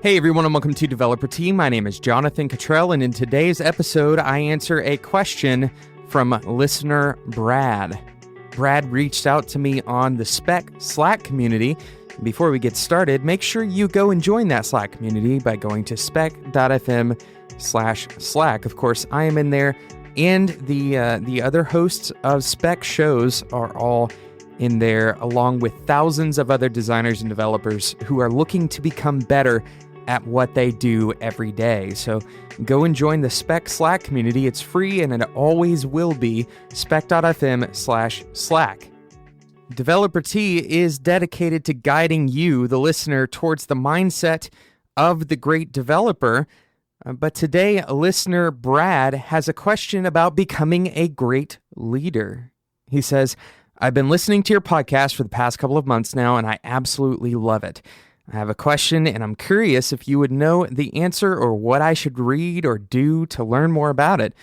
Hey everyone, and welcome to Developer Tea. My name is Jonathan Cottrell, and in today's episode, I answer a question from listener Brad. Brad reached out to me on the Spec Slack community. Before we get started, make sure you go and join that Slack community by going to spec.fm/Slack. Of course, I am in there, and the other hosts of Spec shows are all in there, along with thousands of other designers and developers who are looking to become better at what they do every day. So go and join the Spec Slack community. It's free and it always will be. spec.fm/Slack. Developer Tea is dedicated to guiding you, the listener, towards the mindset of the great developer. But today, listener Brad has a question about becoming a great leader. He says, I've been listening to your podcast for the past couple of months now, and I absolutely love it. I have a question, and I'm curious if you would know the answer or what I should read or do to learn more about it.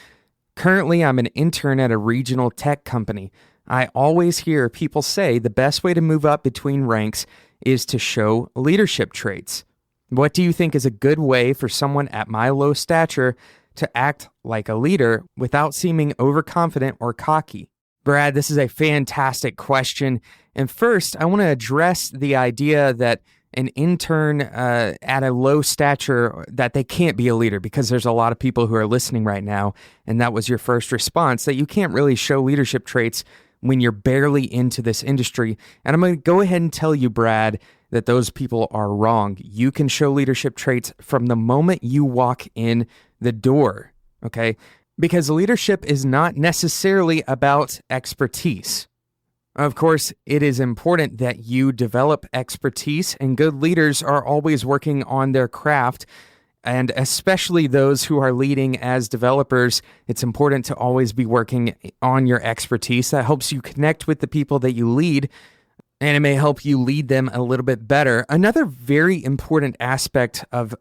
Currently, I'm an intern at a regional tech company. I always hear people say the best way to move up between ranks is to show leadership traits. What do you think is a good way for someone at my low stature to act like a leader without seeming overconfident or cocky? Brad, this is a fantastic question. And first, I want to address the idea that an intern at a low stature, that they can't be a leader, because there's a lot of people who are listening right now, and that was your first response, that you can't really show leadership traits when you're barely into this industry. And I'm going to go ahead and tell you, Brad, that those people are wrong. You can show leadership traits from the moment you walk in the door, okay? Because leadership is not necessarily about expertise. Of course, it is important that you develop expertise, and good leaders are always working on their craft, and especially those who are leading as developers, it's important to always be working on your expertise. That helps you connect with the people that you lead, and it may help you lead them a little bit better. Another very important aspect of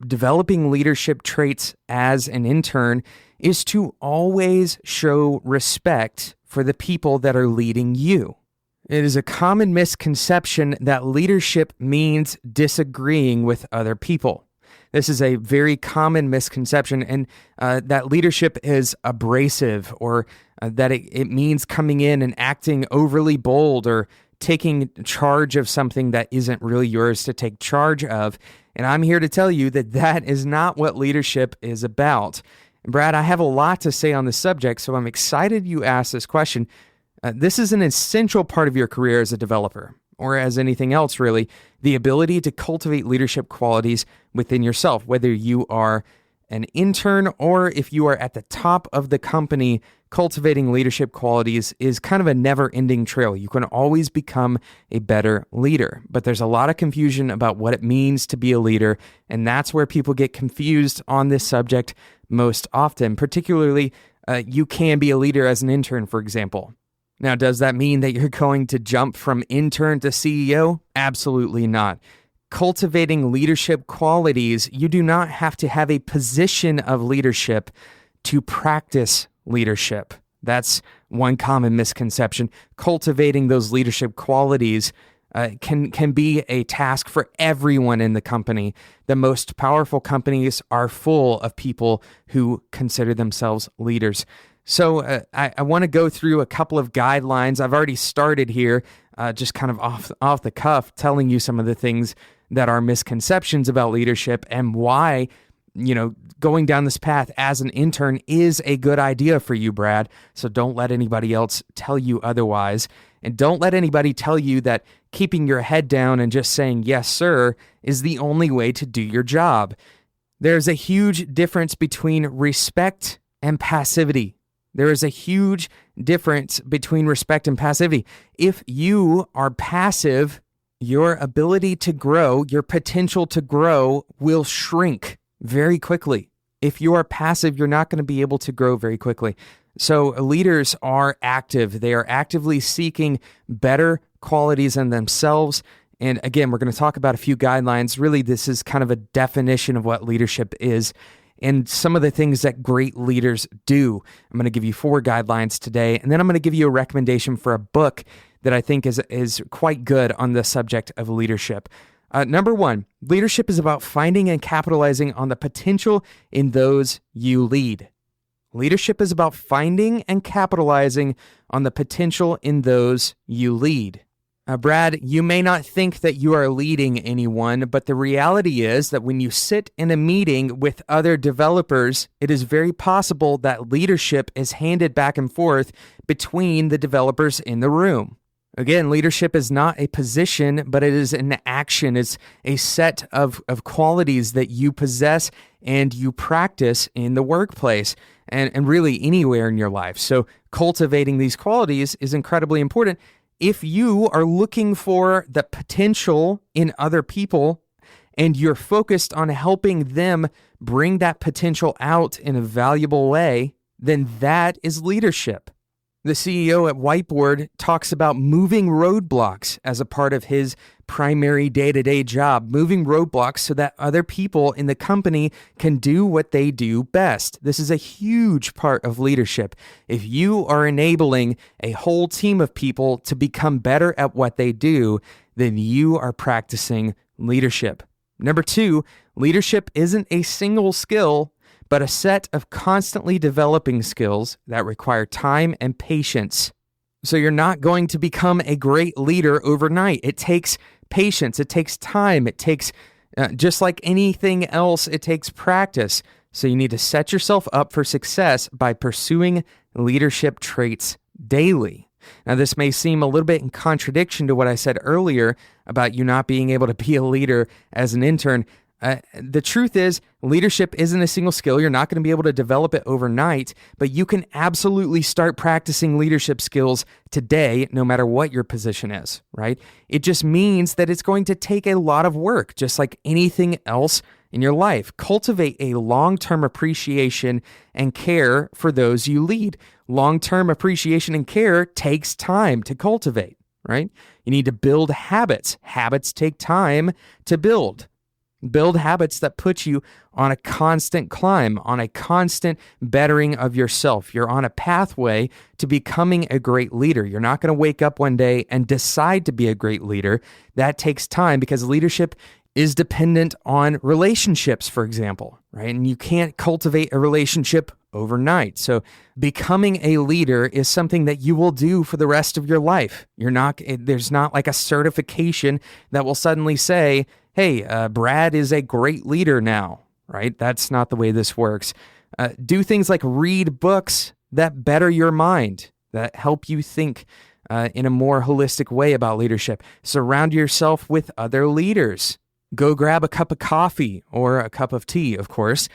developing leadership traits as an intern is to always show respect for the people that are leading you. It is a common misconception that leadership means disagreeing with other people. This is a very common misconception, and that leadership is abrasive, or that it means coming in and acting overly bold or taking charge of something that isn't really yours to take charge of. And I'm here to tell you that that is not what leadership is about. Brad, I have a lot to say on this subject, so I'm excited you asked this question. This is an essential part of your career as a developer, or as anything else really, the ability to cultivate leadership qualities within yourself, whether you are an intern or if you are at the top of the company. Cultivating leadership qualities is kind of a never-ending trail. You can always become a better leader, but there's a lot of confusion about what it means to be a leader, and that's where people get confused on this subject most often. Particularly, you can be a leader as an intern, for example. Now, does that mean that you're going to jump from intern to CEO? Absolutely not. Cultivating leadership qualities, you do not have to have a position of leadership to practice leadership. That's one common misconception. Cultivating those leadership qualities can be a task for everyone in the company. The most powerful companies are full of people who consider themselves leaders. So I want to go through a couple of guidelines. I've already started here, just kind of off the cuff, telling you some of the things that are misconceptions about leadership and why, going down this path as an intern is a good idea for you, Brad. So don't let anybody else tell you otherwise. And don't let anybody tell you that keeping your head down and just saying, yes, sir, is the only way to do your job. There's a huge difference between respect and passivity. There is a huge difference between respect and passivity. If you are passive, your ability to grow, your potential to grow will shrink very quickly. If you are passive, you're not going to be able to grow very quickly. So leaders are active. They are actively seeking better qualities in themselves. And again, we're going to talk about a few guidelines. Really, this is kind of a definition of what leadership is and some of the things that great leaders do. I'm going to give you 4 guidelines today, and then I'm going to give you a recommendation for a book that I think is quite good on the subject of leadership. Number one, leadership is about finding and capitalizing on the potential in those you lead. Leadership is about finding and capitalizing on the potential in those you lead. Brad, you may not think that you are leading anyone, but the reality is that when you sit in a meeting with other developers, it is very possible that leadership is handed back and forth between the developers in the room. Again, leadership is not a position, but it is an action. It's a set of qualities that you possess and you practice in the workplace and really anywhere in your life. So cultivating these qualities is incredibly important. If you are looking for the potential in other people and you're focused on helping them bring that potential out in a valuable way, then that is leadership. The CEO at Whiteboard talks about moving roadblocks as a part of his primary day-to-day job, moving roadblocks so that other people in the company can do what they do best. This is a huge part of leadership. If you are enabling a whole team of people to become better at what they do, then you are practicing leadership. Number two, leadership isn't a single skill, but a set of constantly developing skills that require time and patience. So you're not going to become a great leader overnight. It takes patience. It takes time. It takes, just like anything else, it takes practice. So you need to set yourself up for success by pursuing leadership traits daily. Now, this may seem a little bit in contradiction to what I said earlier about you not being able to be a leader as an intern. The truth is, leadership isn't a single skill. You're not going to be able to develop it overnight, but you can absolutely start practicing leadership skills today, no matter what your position is, right? It just means that it's going to take a lot of work, just like anything else in your life. Cultivate a long-term appreciation and care for those you lead. Long-term appreciation and care takes time to cultivate, right? You need to build habits. Habits take time to build. Build habits that put you on a constant climb, on a constant bettering of yourself. You're on a pathway to becoming a great leader. You're not going to wake up one day and decide to be a great leader. That takes time because leadership is dependent on relationships, for example, right? And you can't cultivate a relationship overnight. So becoming a leader is something that you will do for the rest of your life. There's not like a certification that will suddenly say, hey, Brad is a great leader now, right? That's not the way this works. Do things like read books that better your mind, that help you think in a more holistic way about leadership. Surround yourself with other leaders. Go grab a cup of coffee or a cup of tea, of course,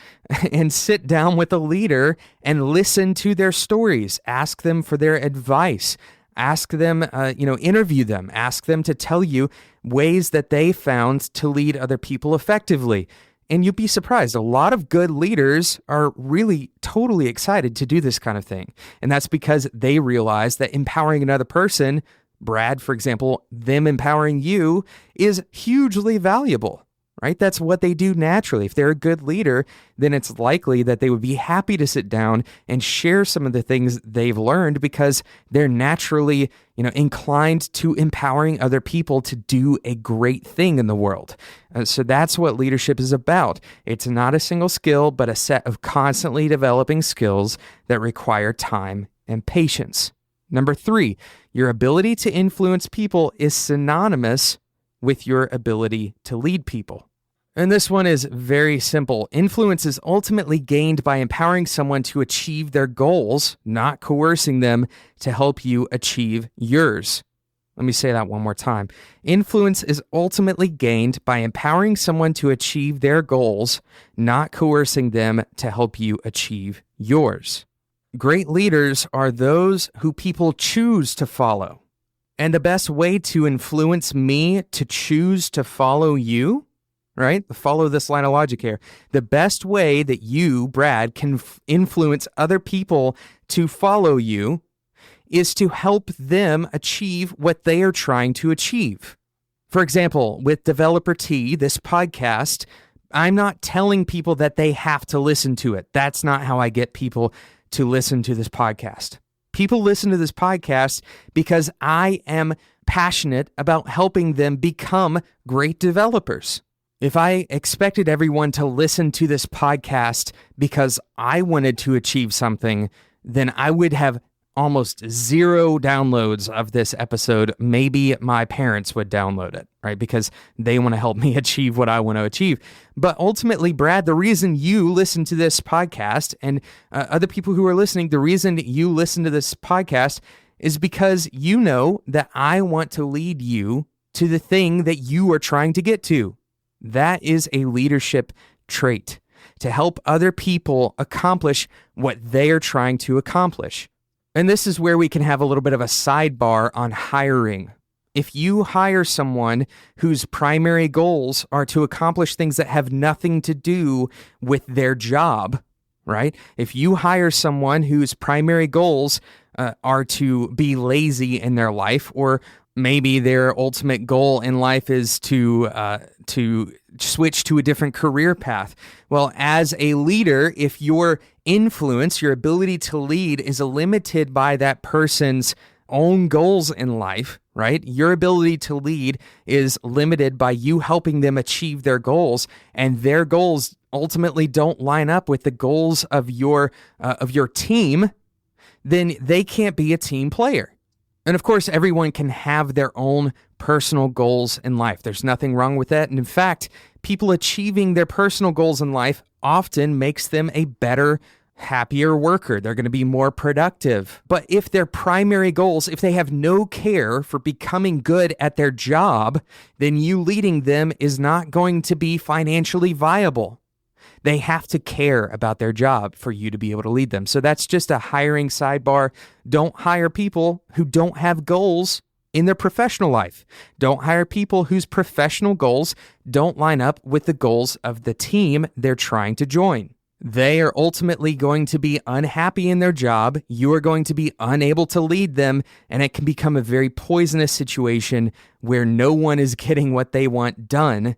and sit down with a leader and listen to their stories. Ask them for their advice. Ask them, interview them. Ask them to tell you ways that they found to lead other people effectively. And you'd be surprised. A lot of good leaders are really totally excited to do this kind of thing. And that's because they realize that empowering another person, Brad, for example, them empowering you, is hugely valuable, right? That's what they do naturally. If they're a good leader, then it's likely that they would be happy to sit down and share some of the things they've learned because they're naturally, inclined to empowering other people to do a great thing in the world. So that's what leadership is about. It's not a single skill, but a set of constantly developing skills that require time and patience. Number 3, your ability to influence people is synonymous with your ability to lead people. And this one is very simple. Influence is ultimately gained by empowering someone to achieve their goals, not coercing them to help you achieve yours. Let me say that one more time. Influence is ultimately gained by empowering someone to achieve their goals, not coercing them to help you achieve yours. Great leaders are those who people choose to follow. And the best way to influence me to choose to follow you, right? Follow this line of logic here. The best way that you, Brad, can influence other people to follow you is to help them achieve what they are trying to achieve. For example, with Developer T, this podcast, I'm not telling people that they have to listen to it. That's not how I get people to listen to this podcast. People listen to this podcast because I am passionate about helping them become great developers. If I expected everyone to listen to this podcast because I wanted to achieve something, then I would have almost zero downloads of this episode. Maybe my parents would download it, right? Because they want to help me achieve what I want to achieve. But ultimately, Brad, the reason you listen to this podcast and other people who are listening, the reason you listen to this podcast is because you know that I want to lead you to the thing that you are trying to get to. That is a leadership trait, to help other people accomplish what they are trying to accomplish. And this is where we can have a little bit of a sidebar on hiring. If you hire someone whose primary goals are to accomplish things that have nothing to do with their job, right? If you hire someone whose primary goals are to be lazy in their life, or maybe their ultimate goal in life is to switch to a different career path. Well, as a leader, if your influence, your ability to lead is limited by that person's own goals in life, right? Your ability to lead is limited by you helping them achieve their goals, and their goals ultimately don't line up with the goals of your team, then they can't be a team player. And of course, everyone can have their own personal goals in life. There's nothing wrong with that. And in fact, people achieving their personal goals in life often makes them a better, happier worker. They're going to be more productive. But if their primary goals, if they have no care for becoming good at their job, then you leading them is not going to be financially viable. They have to care about their job for you to be able to lead them. So that's just a hiring sidebar. Don't hire people who don't have goals in their professional life. Don't hire people whose professional goals don't line up with the goals of the team they're trying to join. They are ultimately going to be unhappy in their job. You are going to be unable to lead them, and it can become a very poisonous situation where no one is getting what they want done.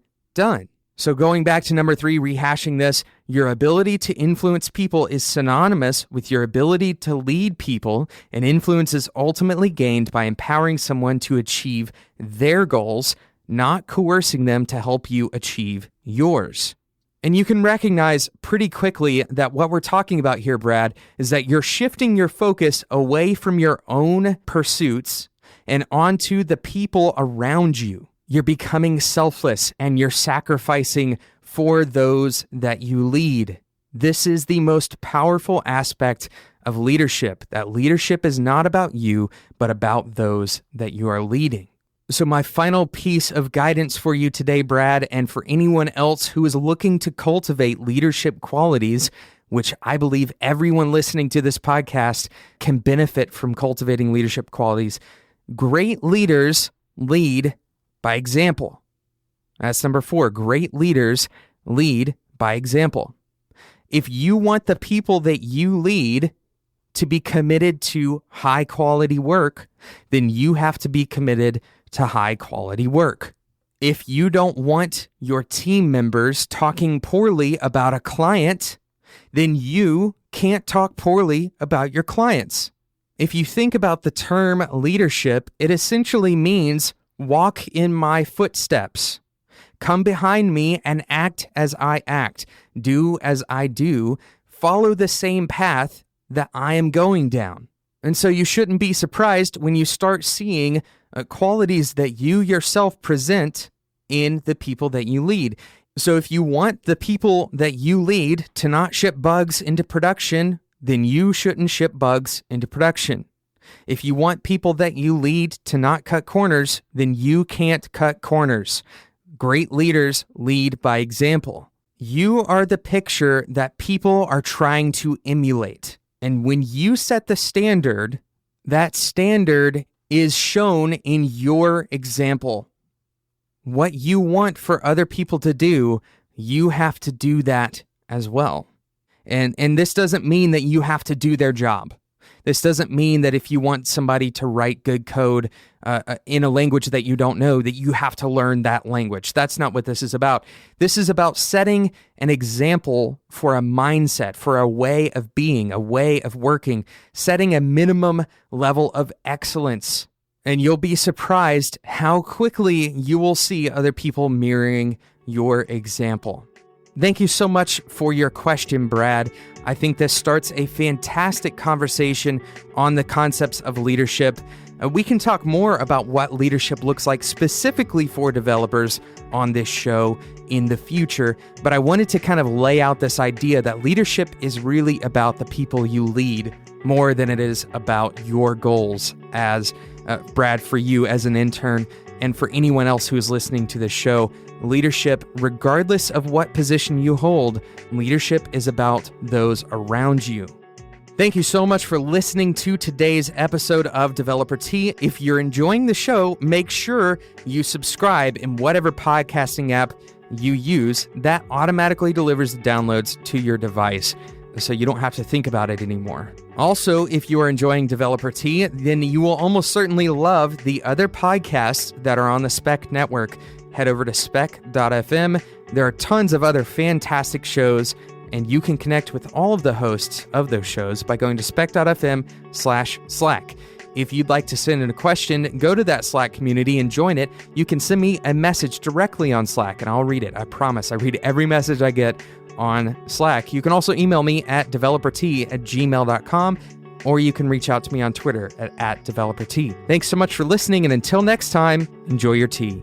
So going back to number 3, rehashing this, your ability to influence people is synonymous with your ability to lead people, and influence is ultimately gained by empowering someone to achieve their goals, not coercing them to help you achieve yours. And you can recognize pretty quickly that what we're talking about here, Brad, is that you're shifting your focus away from your own pursuits and onto the people around you. You're becoming selfless and you're sacrificing for those that you lead. This is the most powerful aspect of leadership, that leadership is not about you, but about those that you are leading. So my final piece of guidance for you today, Brad, and for anyone else who is looking to cultivate leadership qualities, which I believe everyone listening to this podcast can benefit from cultivating leadership qualities. Great leaders lead by example. That's number 4. Great leaders lead by example. If you want the people that you lead to be committed to high quality work, then you have to be committed to high quality work. If you don't want your team members talking poorly about a client, then you can't talk poorly about your clients. If you think about the term leadership, it essentially means walk in my footsteps. Come behind me and act as I act. Do as I do. Follow the same path that I am going down. And so you shouldn't be surprised when you start seeing qualities that you yourself present in the people that you lead. So if you want the people that you lead to not ship bugs into production, then you shouldn't ship bugs into production. If you want people that you lead to not cut corners, then you can't cut corners. Great leaders lead by example. You are the picture that people are trying to emulate. And when you set the standard, that standard is shown in your example. What you want for other people to do, you have to do that as well. And this doesn't mean that you have to do their job. This doesn't mean that if you want somebody to write good code in a language that you don't know, that you have to learn that language. That's not what this is about. This is about setting an example for a mindset, for a way of being, a way of working, setting a minimum level of excellence And you'll be surprised how quickly you will see other people mirroring your example. Thank you so much for your question, Brad. I think this starts a fantastic conversation on the concepts of leadership. We can talk more about what leadership looks like specifically for developers on this show in the future, but I wanted to kind of lay out this idea that leadership is really about the people you lead more than it is about your goals as Brad, for you as an intern, and for anyone else who is listening to this show. Leadership, regardless of what position you hold, leadership is about those around you. Thank you so much for listening to today's episode of Developer Tea. If you're enjoying the show, make sure you subscribe in whatever podcasting app you use. That automatically delivers the downloads to your device, so you don't have to think about it anymore. Also, if you are enjoying Developer Tea, then you will almost certainly love the other podcasts that are on the Spec Network. Head over to spec.fm. There are tons of other fantastic shows, and you can connect with all of the hosts of those shows by going to spec.fm/Slack. If you'd like to send in a question, go to that Slack community and join it. You can send me a message directly on Slack, and I'll read it. I promise. I read every message I get on Slack. You can also email me at developertea@gmail.com, or you can reach out to me on Twitter at @developertea. Thanks so much for listening, and until next time, enjoy your tea.